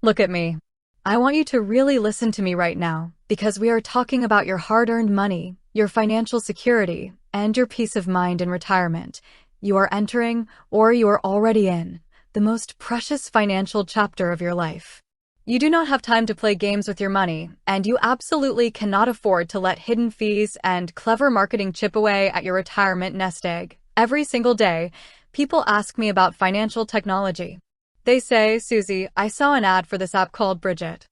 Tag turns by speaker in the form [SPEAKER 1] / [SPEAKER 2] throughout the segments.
[SPEAKER 1] Look at me. I want you to really listen to me right now, because we are talking about your hard-earned money, your financial security, and your peace of mind in retirement. You are entering, or you are already in, the most precious financial chapter of your life. You do not have time to play games with your money, and you absolutely cannot afford to let hidden fees and clever marketing chip away at your retirement nest egg. Every single day, people ask me about financial technology. They say, "Susie, I saw an ad for this app called Brigit.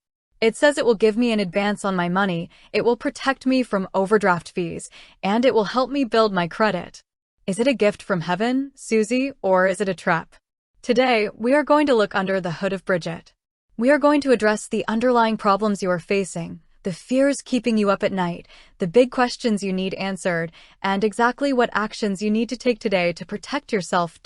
[SPEAKER 1] It says it will give me an advance on my money, it will protect me from overdraft fees, and it will help me build my credit. Is it a gift from heaven, Susie, or is it a trap?" Today, we are going to look under the hood of Brigit. We are going to address the underlying problems you are facing, the fears keeping you up at night, the big questions you need answered, and exactly what actions you need to take today to protect yourself.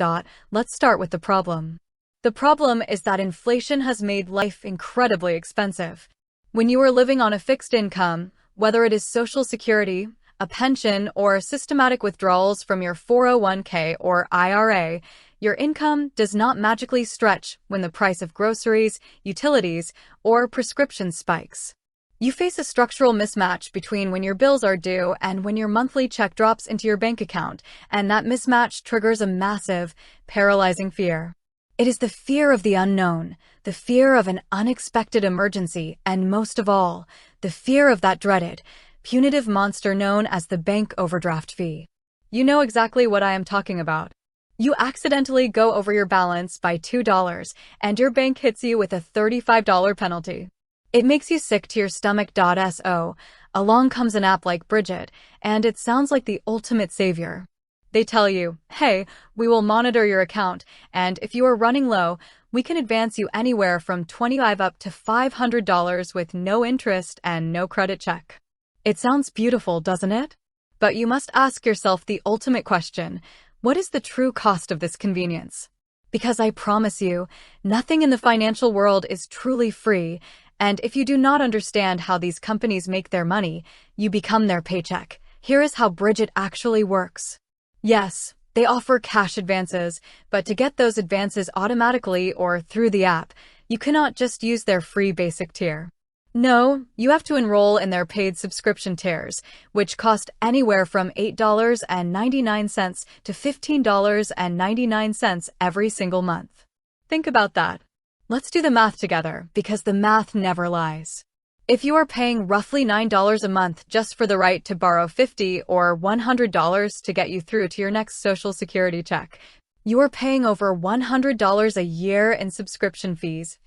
[SPEAKER 1] Let's start with the problem. The problem is that inflation has made life incredibly expensive. When you are living on a fixed income, whether it is Social Security, a pension, or systematic withdrawals from your 401k or IRA, your income does not magically stretch when the price of groceries, utilities, or prescriptions spikes. You face a structural mismatch between when your bills are due and when your monthly check drops into your bank account, and that mismatch triggers a massive, paralyzing fear. It is the fear of the unknown, the fear of an unexpected emergency, and most of all, the fear of that dreaded, punitive monster known as the bank overdraft fee. You know exactly what I am talking about. You accidentally go over your balance by $2, and your bank hits you with a $35 penalty. It makes you sick to your stomach. So, along comes an app like Brigit, and it sounds like the ultimate savior. They tell you, "Hey, we will monitor your account, and if you are running low, we can advance you anywhere from $25 up to $500 with no interest and no credit check." It sounds beautiful, doesn't it? But you must ask yourself the ultimate question: what is the true cost of this convenience? Because I promise you, nothing in the financial world is truly free, and if you do not understand how these companies make their money, you become their paycheck. Here is how Brigit actually works. Yes, they offer cash advances, but to get those advances automatically or through the app, you cannot just use their free basic tier. No, you have to enroll in their paid subscription tiers, which cost anywhere from $8.99 to $15.99 every single month. Think about that. Let's do the math together, because the math never lies. If you are paying roughly $9 a month just for the right to borrow $50 or $100 to get you through to your next Social Security check, you are paying over $100 a year in subscription fees.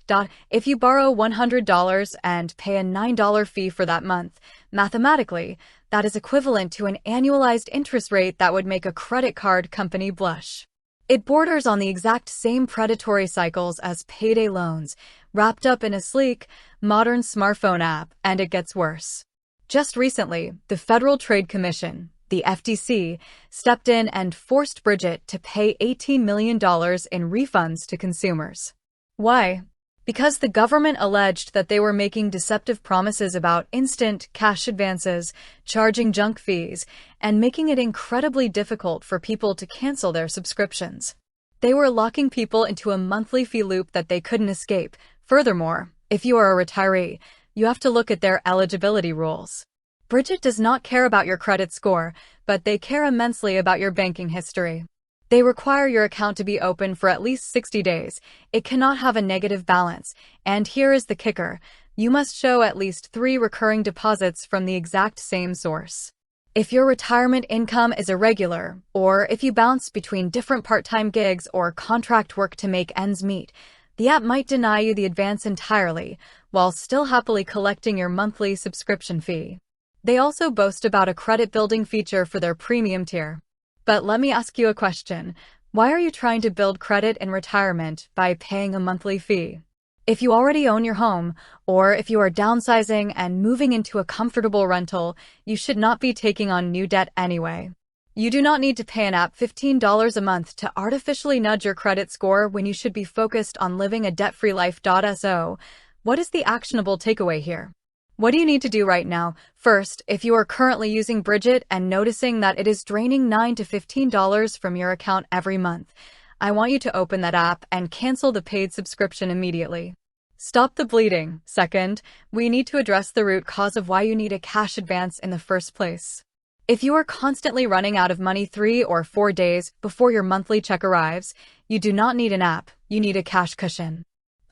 [SPEAKER 1] If you borrow $100 and pay a $9 fee for that month, mathematically, that is equivalent to an annualized interest rate that would make a credit card company blush. It borders on the exact same predatory cycles as payday loans, wrapped up in a sleek, modern smartphone app, and it gets worse. Just recently, the Federal Trade Commission, the FTC, stepped in and forced Brigit to pay $18 million in refunds to consumers. Why? Because the government alleged that they were making deceptive promises about instant cash advances, charging junk fees, and making it incredibly difficult for people to cancel their subscriptions. They were locking people into a monthly fee loop that they couldn't escape. Furthermore, if you are a retiree, you have to look at their eligibility rules. Brigit does not care about your credit score, but they care immensely about your banking history. They require your account to be open for at least 60 days. It cannot have a negative balance. And here is the kicker: you must show at least 3 recurring deposits from the exact same source. If your retirement income is irregular, or if you bounce between different part-time gigs or contract work to make ends meet, the app might deny you the advance entirely, while still happily collecting your monthly subscription fee. They also boast about a credit-building feature for their premium tier. But let me ask you a question. Why are you trying to build credit in retirement by paying a monthly fee? If you already own your home, or if you are downsizing and moving into a comfortable rental, you should not be taking on new debt anyway. You do not need to pay an app $15 a month to artificially nudge your credit score when you should be focused on living a debt-free life. So, what is the actionable takeaway here? What do you need to do right now? First, if you are currently using Brigit and noticing that it is draining $9 to $15 from your account every month, I want you to open that app and cancel the paid subscription immediately. Stop the bleeding. Second, we need to address the root cause of why you need a cash advance in the first place. If you are constantly running out of money 3 or 4 days before your monthly check arrives, you do not need an app, you need a cash cushion.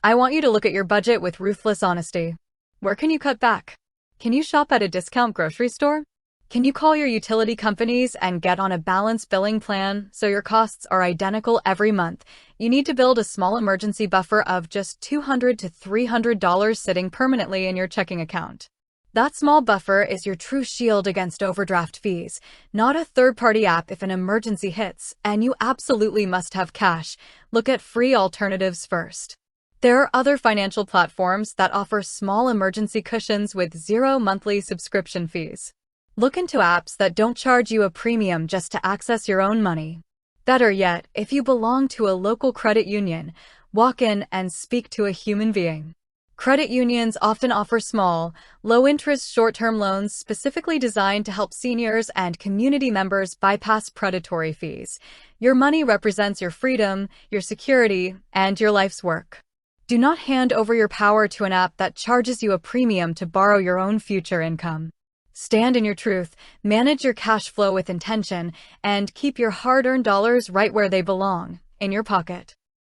[SPEAKER 1] I want you to look at your budget with ruthless honesty. Where can you cut back? Can you shop at a discount grocery store? Can you call your utility companies and get on a balanced billing plan so your costs are identical every month? You need to build a small emergency buffer of just $200 to $300 sitting permanently in your checking account. That small buffer is your true shield against overdraft fees, not a third-party app if an emergency hits, and you absolutely must have cash. Look at free alternatives first. There are other financial platforms that offer small emergency cushions with 0 monthly subscription fees. Look into apps that don't charge you a premium just to access your own money. Better yet, if you belong to a local credit union, walk in and speak to a human being. Credit unions often offer small, low-interest short-term loans specifically designed to help seniors and community members bypass predatory fees. Your money represents your freedom, your security, and your life's work. Do not hand over your power to an app that charges you a premium to borrow your own future income. Stand in your truth, manage your cash flow with intention, and keep your hard-earned dollars right where they belong, in your pocket.